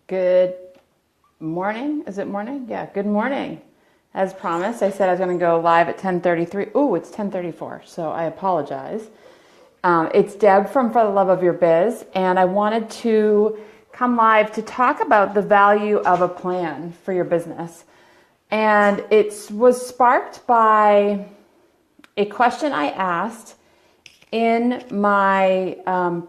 Good morning. Is it morning? Yeah, good morning. As promised, I said I was going to go live at 10:33. Ooh, it's 10:34, so I apologize. It's Deb from For the Love of Your Biz, and I wanted to come live to talk about the value of a plan for your business. And it was sparked by a question I asked in my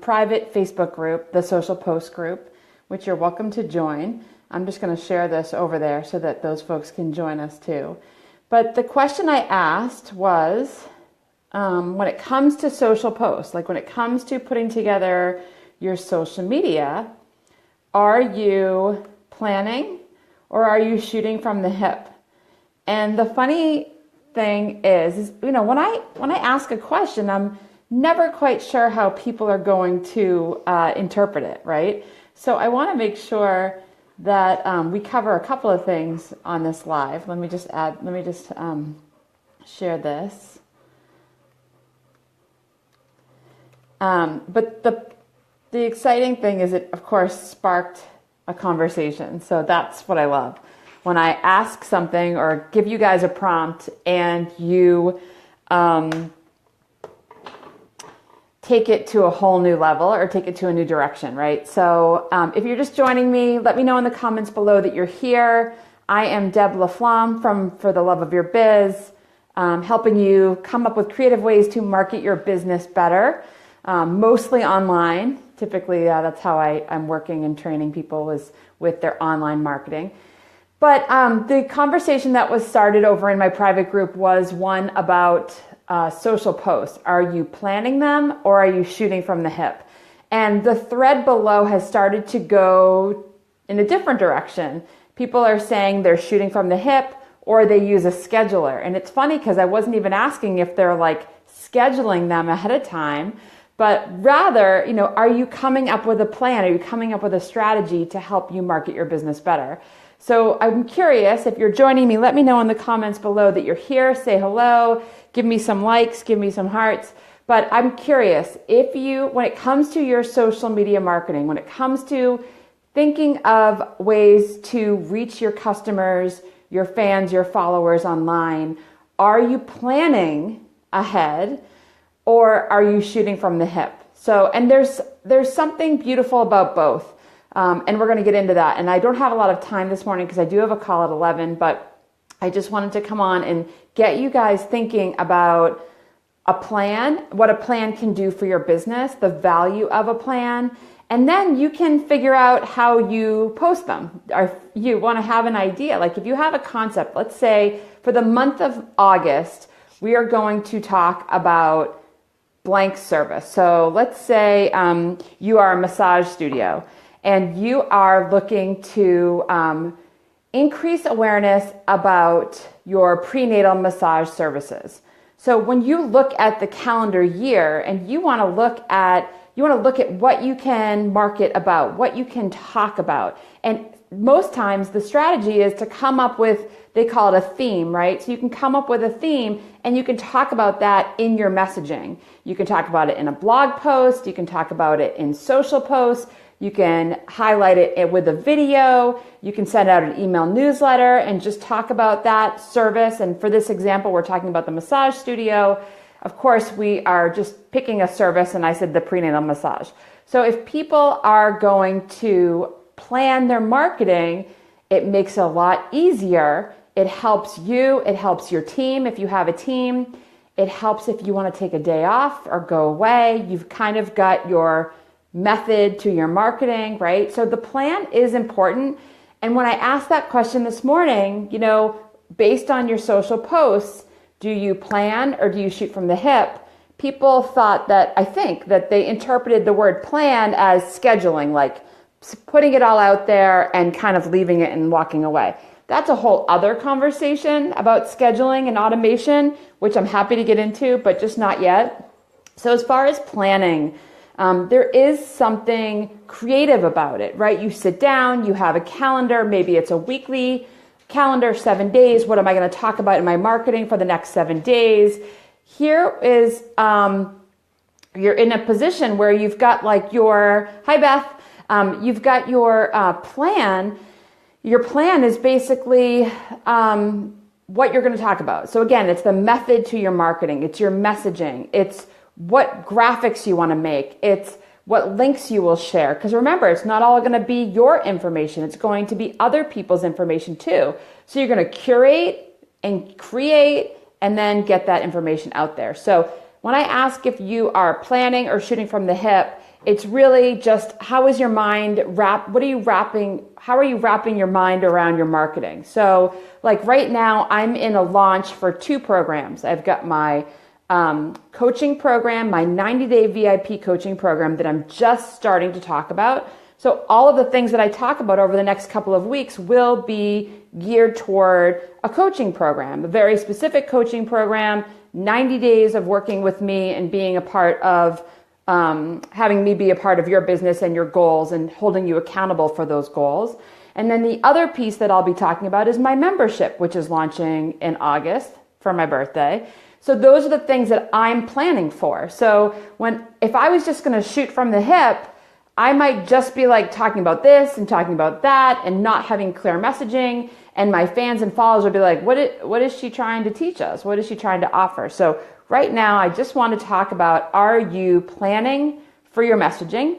private Facebook group, the Social Post group, which you're welcome to join. I'm just going to share this over there so that those folks can join us too. But the question I asked was, when it comes to social posts, like when it comes to putting together your social media, are you planning or are you shooting from the hip? And the funny thing is when I ask a question, I'm never quite sure how people are going to interpret it, right? So I want to make sure that we cover a couple of things on this live. Let me just share this. But the exciting thing is it, of course, sparked a conversation. So that's what I love. When I ask something or give you guys a prompt and you take it to a whole new level or take it to a new direction, right? So if you're just joining me, let me know in the comments below that you're here. I am Deb LaFlamme from For the Love of Your Biz, helping you come up with creative ways to market your business better, mostly online. Typically, that's how I'm working and training people is with their online marketing. But the conversation that was started over in my private group was one about social posts. Are you planning them or are you shooting from the hip? And the thread below has started to go in a different direction. People are saying they're shooting from the hip or they use a scheduler. And it's funny because I wasn't even asking if they're like scheduling them ahead of time, but rather, are you coming up with a plan? Are you coming up with a strategy to help you market your business better? So I'm curious, if you're joining me, let me know in the comments below that you're here. Say hello, give me some likes, give me some hearts. But I'm curious, when it comes to your social media marketing, when it comes to thinking of ways to reach your customers, your fans, your followers online, are you planning ahead or are you shooting from the hip? So, and there's something beautiful about both. And we're going to get into that. And I don't have a lot of time this morning because I do have a call at 11, but I just wanted to come on and get you guys thinking about a plan, what a plan can do for your business, the value of a plan, and then you can figure out how you post them. Or you want to have an idea. Like if you have a concept, let's say for the month of August, we are going to talk about blank service. So let's say you are a massage studio and you are looking to increase awareness about your prenatal massage services. So when you look at the calendar year and you want to look at what you can market about, what you can talk about. And most times the strategy is to come up with, they call it a theme, right? So you can come up with a theme and you can talk about that in your messaging. You can talk about it in a blog post. You can talk about it in social posts. You can highlight it with a video. You can send out an email newsletter and just talk about that service. And for this example, we're talking about the massage studio. Of course, we are just picking a service, and I said the prenatal massage. So if people are going to plan their marketing, it makes it a lot easier. It helps you. It helps your team if you have a team. It helps if you want to take a day off or go away. You've kind of got your method to your marketing, right? So the plan is important. And when I asked that question this morning, based on your social posts, do you plan or do you shoot from the hip? People I think that they interpreted the word plan as scheduling, like putting it all out there and kind of leaving it and walking away. That's a whole other conversation about scheduling and automation, which I'm happy to get into, but just not yet. So as far as planning, there is something creative about it, right? You sit down, you have a calendar, maybe it's a weekly calendar, 7 days. What am I going to talk about in my marketing for the next 7 days? Here is, you're in a position where you've got like hi Beth, You've got your plan. Your plan is basically what you're going to talk about. So again, it's the method to your marketing. It's your messaging. It's what graphics you want to make. It's what links you will share. Because remember, it's not all going to be your information. It's going to be other people's information too. So you're going to curate and create and then get that information out there. So when I ask if you are planning or shooting from the hip, it's really just how is your mind how are you wrapping your mind around your marketing? So like right now, I'm in a launch for 2 programs. I've got my coaching program, my 90-day VIP coaching program that I'm just starting to talk about. So all of the things that I talk about over the next couple of weeks will be geared toward a coaching program, a very specific coaching program, 90 days of working with me and being a part of having me be a part of your business and your goals and holding you accountable for those goals. And then the other piece that I'll be talking about is my membership, which is launching in August for my birthday. So those are the things that I'm planning for. So if I was just going to shoot from the hip, I might just be like talking about this and talking about that and not having clear messaging. And my fans and followers would be like, what is she trying to teach us? What is she trying to offer? So right now, I just want to talk about, are you planning for your messaging?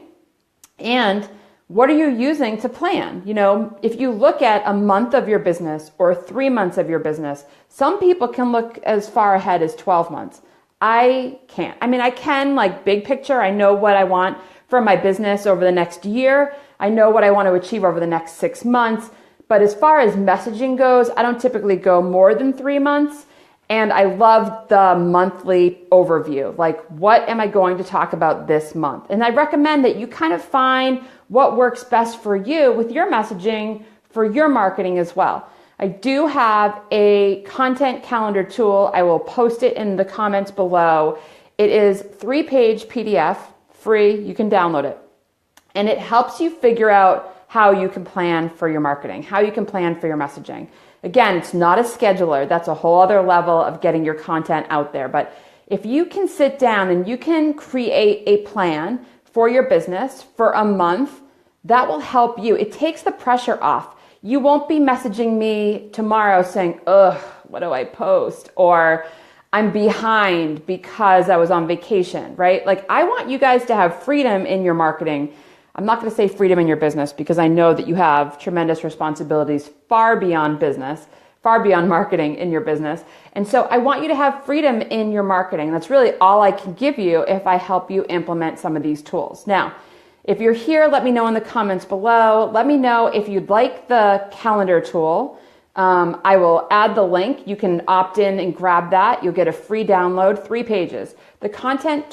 And what are you using to plan? You know, if you look at a month of your business or 3 months of your business, some people can look as far ahead as 12 months. I can't. I mean, I can like big picture. I know what I want for my business over the next year. I know what I want to achieve over the next 6 months. But as far as messaging goes, I don't typically go more than 3 months. And I love the monthly overview. Like, what am I going to talk about this month? And I recommend that you kind of find what works best for you with your messaging for your marketing as well. I do have a content calendar tool. I will post it in the comments below. It is 3-page PDF, free. You can download it. And it helps you figure out how you can plan for your marketing, how you can plan for your messaging. Again, it's not a scheduler. That's a whole other level of getting your content out there. But if you can sit down and you can create a plan for your business for a month, that will help you. It takes the pressure off. You won't be messaging me tomorrow saying, ugh, what do I post? Or I'm behind because I was on vacation, right? Like, I want you guys to have freedom in your marketing. I'm not going to say freedom in your business because I know that you have tremendous responsibilities far beyond business, far beyond marketing in your business. And so I want you to have freedom in your marketing. That's really all I can give you if I help you implement some of these tools. Now, if you're here, let me know in the comments below. Let me know if you'd like the calendar tool. I will add the link. You can opt in and grab that. You'll get a free download, 3 pages. The content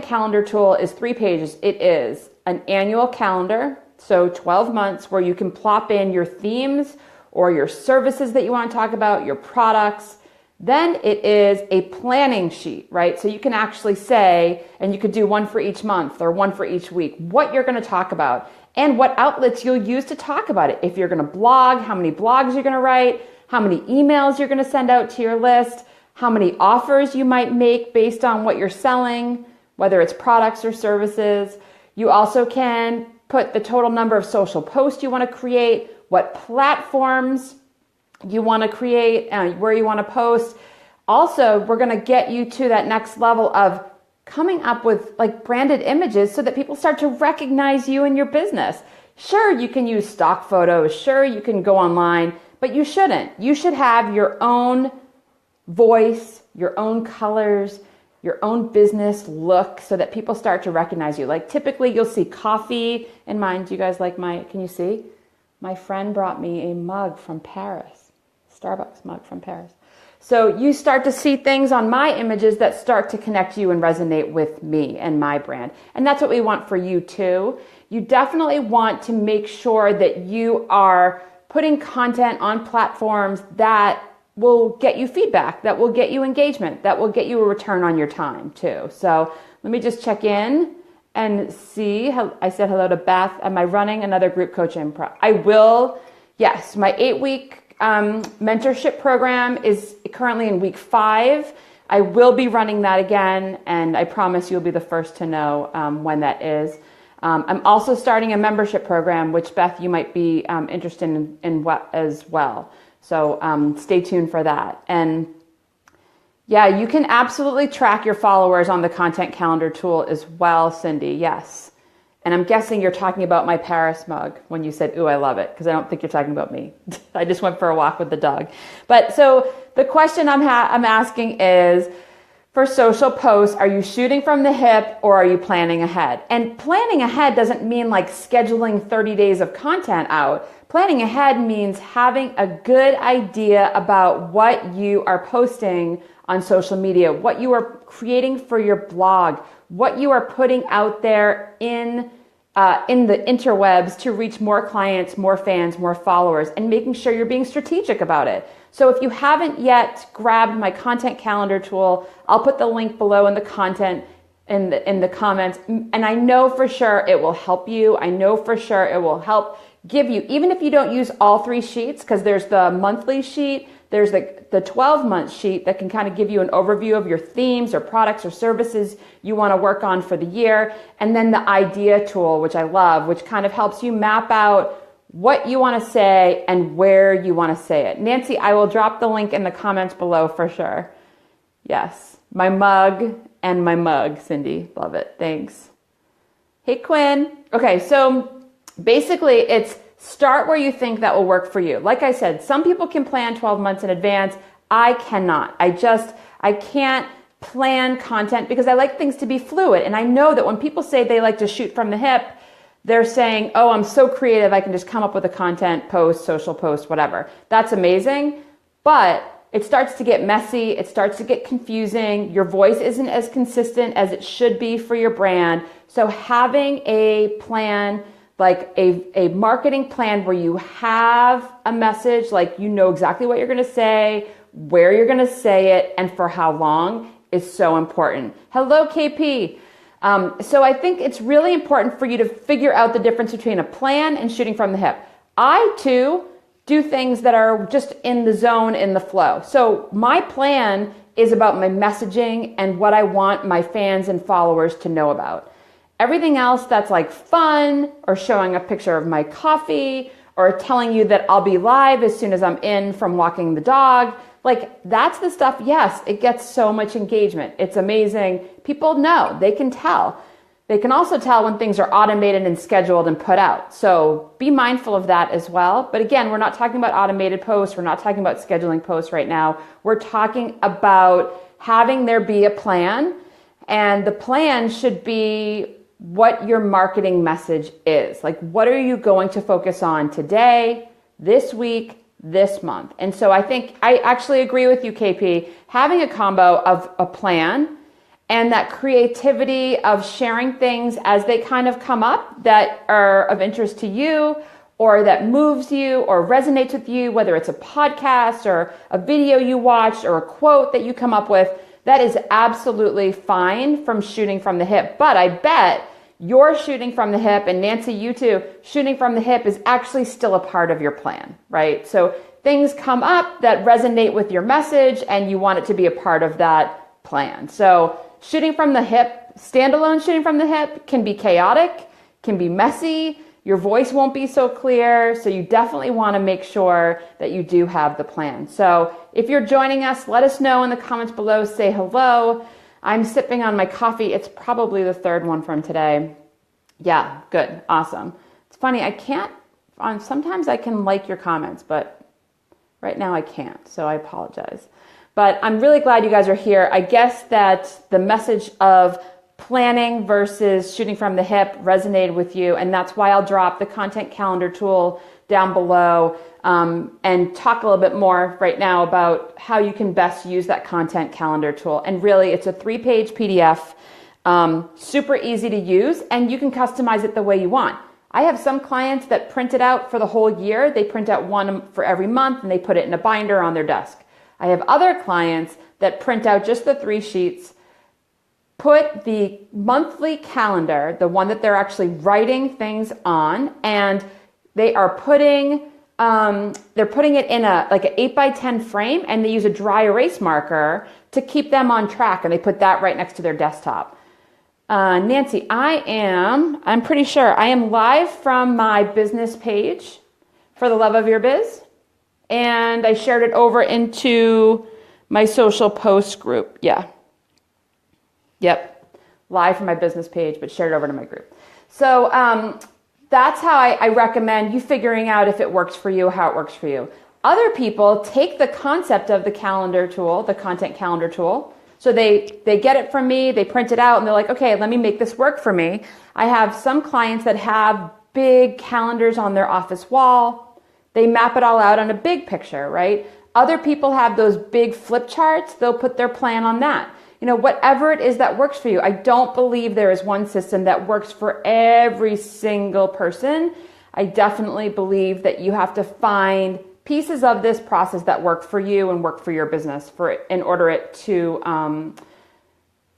calendar tool is 3 pages. It is an annual calendar, so 12 months, where you can plop in your themes or your services that you want to talk about, your products. Then it is a planning sheet, right? So you can actually say, and you could do one for each month or one for each week, what you're going to talk about and what outlets you'll use to talk about it. If you're going to blog, how many blogs you're going to write, how many emails you're going to send out to your list, how many offers you might make based on what you're selling, whether it's products or services. You also can put the total number of social posts you want to create, what platforms you want to create, where you want to post. Also, we're going to get you to that next level of coming up with like branded images so that people start to recognize you and your business. Sure, you can use stock photos. Sure, you can go online, but you shouldn't. You should have your own voice, your own colors, your own business look so that people start to recognize you. Like typically you'll see coffee in mine. Do you guys like can you see? My friend brought me a mug from Paris, Starbucks mug from Paris. So you start to see things on my images that start to connect you and resonate with me and my brand. And that's what we want for you too. You definitely want to make sure that you are putting content on platforms that will get you feedback, that will get you engagement, that will get you a return on your time too. So let me just check in and see. I said hello to Beth. Am I running another group coaching? I will. Yes, my 8-week mentorship program is currently in week 5. I will be running that again, and I promise you'll be the first to know when that is. I'm also starting a membership program, which Beth, you might be interested in what as well. So stay tuned for that. And yeah, you can absolutely track your followers on the content calendar tool as well, Cindy. Yes. And I'm guessing you're talking about my Paris mug when you said, ooh, I love it, because I don't think you're talking about me. I just went for a walk with the dog. But so the question I'm asking is, for social posts, are you shooting from the hip or are you planning ahead? And planning ahead doesn't mean like scheduling 30 days of content out. Planning ahead means having a good idea about what you are posting on social media, what you are creating for your blog, what you are putting out there in the interwebs to reach more clients, more fans, more followers, and making sure you're being strategic about it. So if you haven't yet grabbed my content calendar tool, I'll put the link below in the content in the comments. And I know for sure it will help you. I know for sure it will help give you, even if you don't use all 3 sheets, because there's the monthly sheet, there's the 12-month sheet that can kind of give you an overview of your themes or products or services you want to work on for the year. And then the idea tool, which I love, which kind of helps you map out what you want to say and where you want to say it. Nancy, I will drop the link in the comments below for sure. Yes, my mug, Cindy. Love it. Thanks. Hey, Quinn. Okay, so basically it's start where you think that will work for you. Like I said, some people can plan 12 months in advance. I cannot. I can't plan content because I like things to be fluid. And I know that when people say they like to shoot from the hip, they're saying, oh, I'm so creative, I can just come up with a content post, social post, whatever. That's amazing, but it starts to get messy. It starts to get confusing. Your voice isn't as consistent as it should be for your brand. So having a plan, like a marketing plan where you have a message, like you know exactly what you're going to say, where you're going to say it, and for how long is so important. Hello, KP. So I think it's really important for you to figure out the difference between a plan and shooting from the hip. I, too, do things that are just in the zone, in the flow. So my plan is about my messaging and what I want my fans and followers to know about. Everything else that's like fun or showing a picture of my coffee or telling you that I'll be live as soon as I'm in from walking the dog, like that's the stuff, yes, it gets so much engagement. It's amazing. People know, they can tell. They can also tell when things are automated and scheduled and put out. So be mindful of that as well. But again, we're not talking about automated posts. We're not talking about scheduling posts right now. We're talking about having there be a plan, and the plan should be what your marketing message is. Like, what are you going to focus on today, this week, this month? And so I think I actually agree with you, KP, having a combo of a plan and that creativity of sharing things as they kind of come up that are of interest to you or that moves you or resonates with you, whether it's a podcast or a video you watched or a quote that you come up with, that is absolutely fine from shooting from the hip. But I bet you're shooting from the hip, and Nancy, you too, shooting from the hip is actually still a part of your plan, right? So things come up that resonate with your message and you want it to be a part of that plan. So shooting from the hip, standalone shooting from the hip can be chaotic, can be messy. Your voice won't be so clear. So you definitely want to make sure that you do have the plan. So if you're joining us, let us know in the comments below, say hello. I'm sipping on my coffee. It's probably the 3rd one from today. Yeah, good. Awesome. It's funny. Sometimes I can like your comments, but right now I can't. So I apologize. But I'm really glad you guys are here. I guess that the message of planning versus shooting from the hip resonated with you. And that's why I'll drop the content calendar tool down below and talk a little bit more right now about how you can best use that content calendar tool. And really, it's a 3-page PDF, super easy to use, and you can customize it the way you want. I have some clients that print it out for the whole year. They print out one for every month and they put it in a binder on their desk. I have other clients that print out just the 3 sheets, put the monthly calendar, the one that they're actually writing things on, and they are they're putting it in an 8x10 frame, and they use a dry erase marker to keep them on track, and they put that right next to their desktop. Nancy, I'm pretty sure I am live from my business page for the Love of Your Biz. And I shared it over into my social post group. Yeah. Yep. Live from my business page, but shared it over to my group. So that's how I recommend you figuring out if it works for you, how it works for you. Other people take the concept of the calendar tool, the content calendar tool. So they get it from me, they print it out, and they're like, okay, let me make this work for me. I have some clients that have big calendars on their office wall. They map it all out on a big picture, right? Other people have those big flip charts. They'll put their plan on that. Whatever it is that works for you. I don't believe there is one system that works for every single person. I definitely believe that you have to find pieces of this process that work for you and work for your business in order it to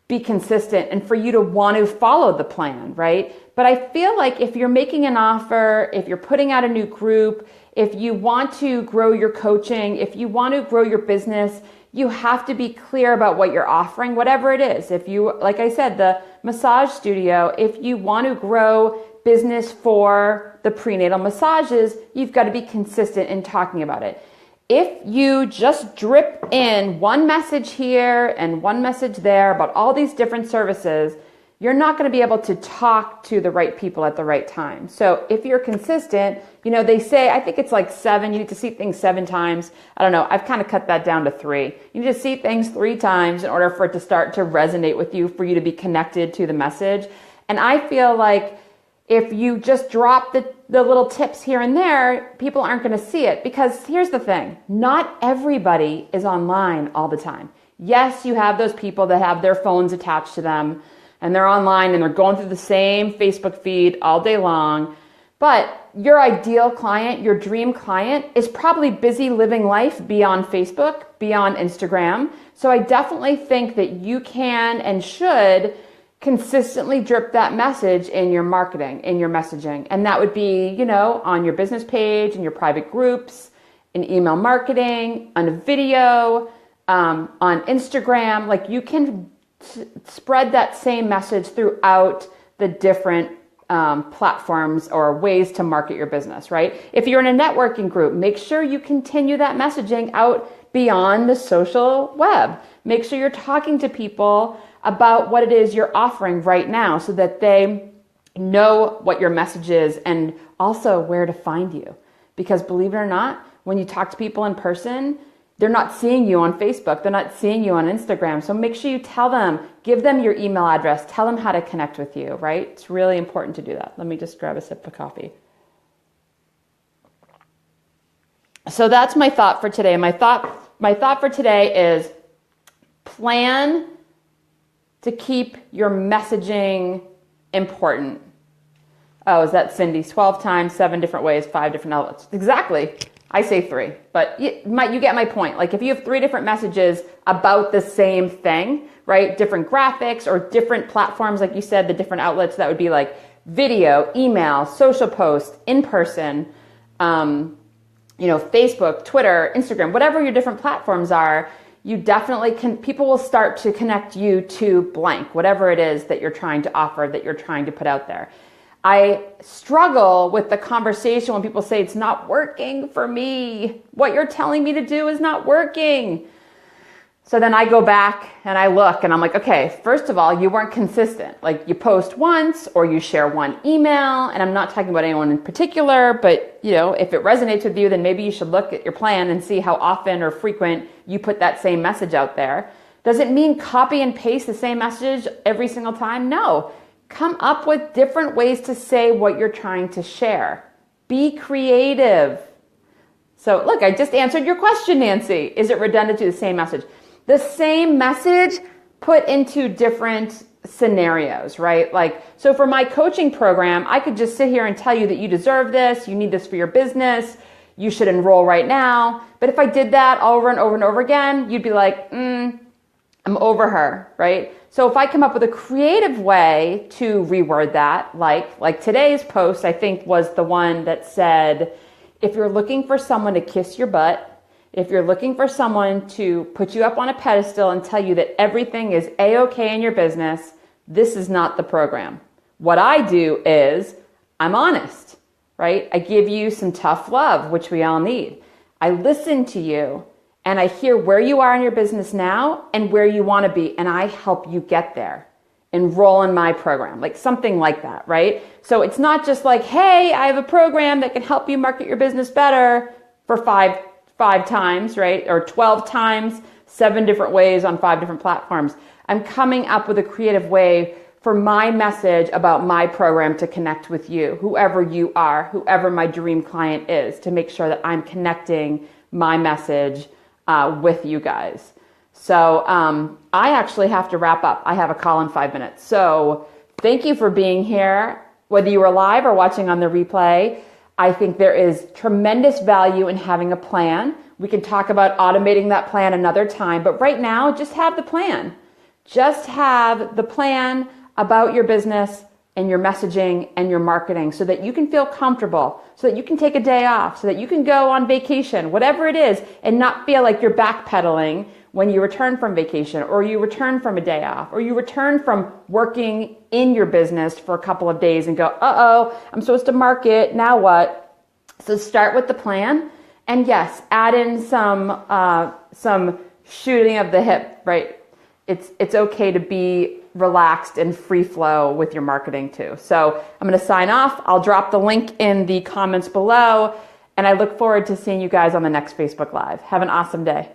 be consistent and for you to want to follow the plan, right? But I feel like if you're making an offer, if you're putting out a new group, if you want to grow your coaching, if you want to grow your business, you have to be clear about what you're offering, whatever it is. If you, like I said, the massage studio, if you want to grow business for the prenatal massages, you've got to be consistent in talking about it. If you just drip in one message here and one message there about all these different services, you're not going to be able to talk to the right people at the right time. So if you're consistent, they say, I think it's like 7, you need to see things 7 times. I don't know. I've kind of cut that down to 3. You need to see things 3 times in order for it to start to resonate with you, for you to be connected to the message. And I feel like if you just drop the little tips here and there, people aren't going to see it, because here's the thing. Not everybody is online all the time. Yes, you have those people that have their phones attached to them and they're online and they're going through the same Facebook feed all day long. But your ideal client, your dream client, is probably busy living life beyond Facebook, beyond Instagram. So I definitely think that you can and should consistently drip that message in your marketing, in your messaging. And that would be, on your business page, in your private groups, in email marketing, on a video, on Instagram. Like, you can spread that same message throughout the different platforms or ways to market your business, right? If you're in a networking group, make sure you continue that messaging out beyond the social web. Make sure you're talking to people about what it is you're offering right now so that they know what your message is and also where to find you. Because believe it or not, when you talk to people in person, they're not seeing you on Facebook. They're not seeing you on Instagram. So make sure you tell them, give them your email address, tell them how to connect with you, right? It's really important to do that. Let me just grab a sip of coffee. So that's my thought for today. My thought for today is plan to keep your messaging important. Oh, is that Cindy? 12 times, 7 different ways, 5 different outlets. Exactly. I say 3, but you get my point. Like, if you have 3 different messages about the same thing, right? Different graphics or different platforms, like you said, the different outlets, that would be like video, email, social post, in person, Facebook, Twitter, Instagram, whatever your different platforms are, you definitely can, people will start to connect you to blank, whatever it is that you're trying to offer, that you're trying to put out there. I struggle with the conversation when people say it's not working for me. What you're telling me to do is not working. So then I go back and I look and I'm like, okay, first of all, you weren't consistent. Like, you post once or you share one email, and I'm not talking about anyone in particular, but if it resonates with you, then maybe you should look at your plan and see how often or frequent you put that same message out there. Does it mean copy and paste the same message every single time? No. Come up with different ways to say what you're trying to share. Be creative. So look, I just answered your question, Nancy. Is it redundant to the same message? The same message put into different scenarios, right? Like, so for my coaching program, I could just sit here and tell you that you deserve this, you need this for your business, you should enroll right now. But if I did that over and over and over again, you'd be like, I'm over her, right? So if I come up with a creative way to reword that, like today's post, I think was the one that said, if you're looking for someone to kiss your butt, if you're looking for someone to put you up on a pedestal and tell you that everything is A-okay in your business, this is not the program. What I do is I'm honest, right? I give you some tough love, which we all need. I listen to you and I hear where you are in your business now and where you want to be, and I help you get there. Enroll in my program, like something like that, right? So it's not just like, hey, I have a program that can help you market your business better for five times, right? Or 12 times, 7 different ways on 5 different platforms. I'm coming up with a creative way for my message about my program to connect with you, whoever you are, whoever my dream client is, to make sure that I'm connecting my message with you guys. So I actually have to wrap up. I have a call in 5 minutes. So thank you for being here, whether you were live or watching on the replay. I think there is tremendous value in having a plan. We can talk about automating that plan another time, but right now, just have the plan. Just have the plan about your business and your messaging and your marketing so that you can feel comfortable, so that you can take a day off, so that you can go on vacation, whatever it is, and not feel like you're backpedaling when you return from vacation, or you return from a day off, or you return from working in your business for a couple of days and go, uh-oh, I'm supposed to market, now what? So start with the plan, and yes, add in some shooting of the hip, right? It's okay to be relaxed and free flow with your marketing too. So I'm going to sign off. I'll drop the link in the comments below, and I look forward to seeing you guys on the next Facebook Live. Have an awesome day.